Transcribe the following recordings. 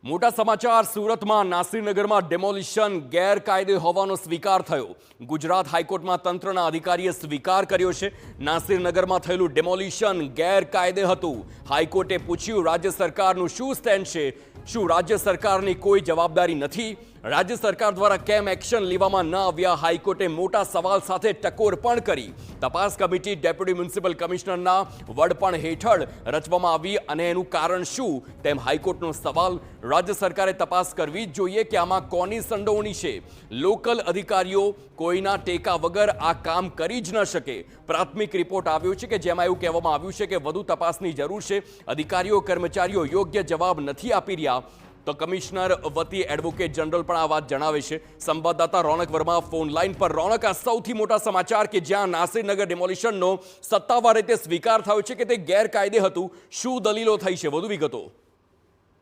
મોટા સમાચાર સુરતમાં નાસિરનગરમાં ડેમોલિશન ગેરકાયદે હોવાનો સ્વીકાર થયો। ગુજરાત હાઈકોર્ટમાં તંત્રના અધિકારીએ સ્વીકાર કર્યો છે। નાસિરનગરમાં થયેલું ડેમોલિશન ગેરકાયદે હતું। હાઈકોર્ટે પૂછ્યું રાજ્ય સરકારનું શું સ્ટેન્ડ છે, શું રાજ્ય સરકારની કોઈ જવાબદારી નથી? રાજ્ય સરકાર દ્વારા કેમ એક્શન લેવામાં ન આવ્યા? હાઈકોર્ટે મોટા સવાલ સાથે ટકોર પણ કરી। તપાસ કમિટી ડેપ્યુટી મ્યુનિસિપલ કમિશનરના વડપણ હેઠળ રચવામાં આવી અને એનું કારણ શું તેમ હાઈકોર્ટનો સવાલ। રાજ્ય સરકારે તપાસ કરવી જ જોઈએ કે આમાં કોની સંડોવણી છે। લોકલ અધિકારીઓ કોઈના ટેકા વગર આ કામ કરી જ ન શકે। પ્રાથમિક રિપોર્ટ આવ્યો છે કે જેમાં એવું કહેવામાં આવ્યું છે કે વધુ તપાસની જરૂર છે। અધિકારીઓ કર્મચારીઓ યોગ્ય જવાબ નથી આપી રહ્યા। તો કમિશનર વતી એડવોકેટ જનરલ પણ આ વાત જણાવે છે। સંવાદદાતા રોનક વર્મા ફોન લાઈન પર। રોનક, આ સૌથી મોટા સમાચાર કે જ્યાં નાસિરનગર ડેમોલિશનનો સત્તાવાર રીતે સ્વીકાર થયો છે કે તે ગેરકાયદે હતું, શું દલીલો થઈ છે? વધુ વિગતો।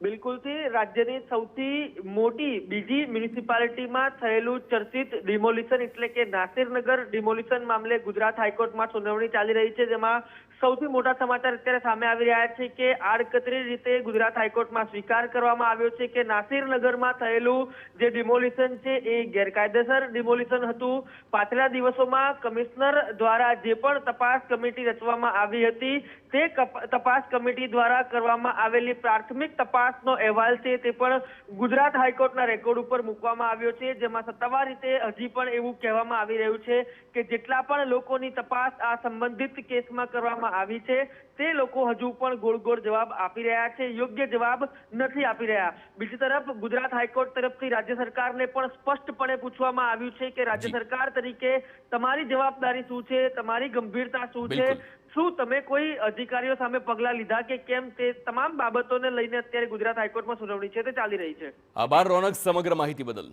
બિલકુલથી રાજ્યની સૌથી મોટી બીજી મ્યુનિસિપાલિટીમાં થયેલું ચર્ચિત ડિમોલિશન એટલે કે નાસિરનગર ડિમોલિશન મામલે ગુજરાત હાઈકોર્ટમાં સુનાવણી ચાલી રહી છે, જેમાં સૌથી મોટા સમાચાર અત્યારે સામે આવી રહ્યા છે કે આડકતરી રીતે ગુજરાત હાઈકોર્ટમાં સ્વીકાર કરવામાં આવ્યો છે કે નાસિરનગરમાં થયેલું જે ડિમોલિશન છે એ ગેરકાયદેસર ડિમોલિશન હતું। પાછલા દિવસોમાં કમિશનર દ્વારા જે પણ તપાસ કમિટી રચવામાં આવી હતી તે તપાસ કમિટી દ્વારા કરવામાં આવેલી પ્રાથમિક તપાસનો અહેવાલ છે તે પણ ગુજરાત હાઈકોર્ટના રેકોર્ડ ઉપર મૂકવામાં આવ્યો છે, જેમાં સત્તાવાર રીતે હજી પણ એવું કહેવામાં આવી રહ્યું છે કે જેટલા પણ લોકોની તપાસ આ સંબંધિત કેસમાં કરવામાં આવી છે તે લોકો હજુ પણ ગોળ ગોળ જવાબ આપી રહ્યા છે, યોગ્ય જવાબ નથી આપી રહ્યા। બીજી તરફ ગુજરાત હાઈકોર્ટ તરફથી રાજ્ય સરકારને પણ સ્પષ્ટપણે પૂછવામાં આવ્યું છે કે રાજ્ય સરકાર તરીકે તમારી જવાબદારી શું છે, તમારી ગંભીરતા શું છે, શું તમે કોઈ અધિકારીઓ સામે પગલાં લીધા કે કેમ, તે તમામ બાબતોને લઈને અત્યારે ગુજરાત હાઈકોર્ટમાં સુનાવણી છે તે ચાલી રહી છે। આભાર રોનક સમગ્ર માહિતી બદલ।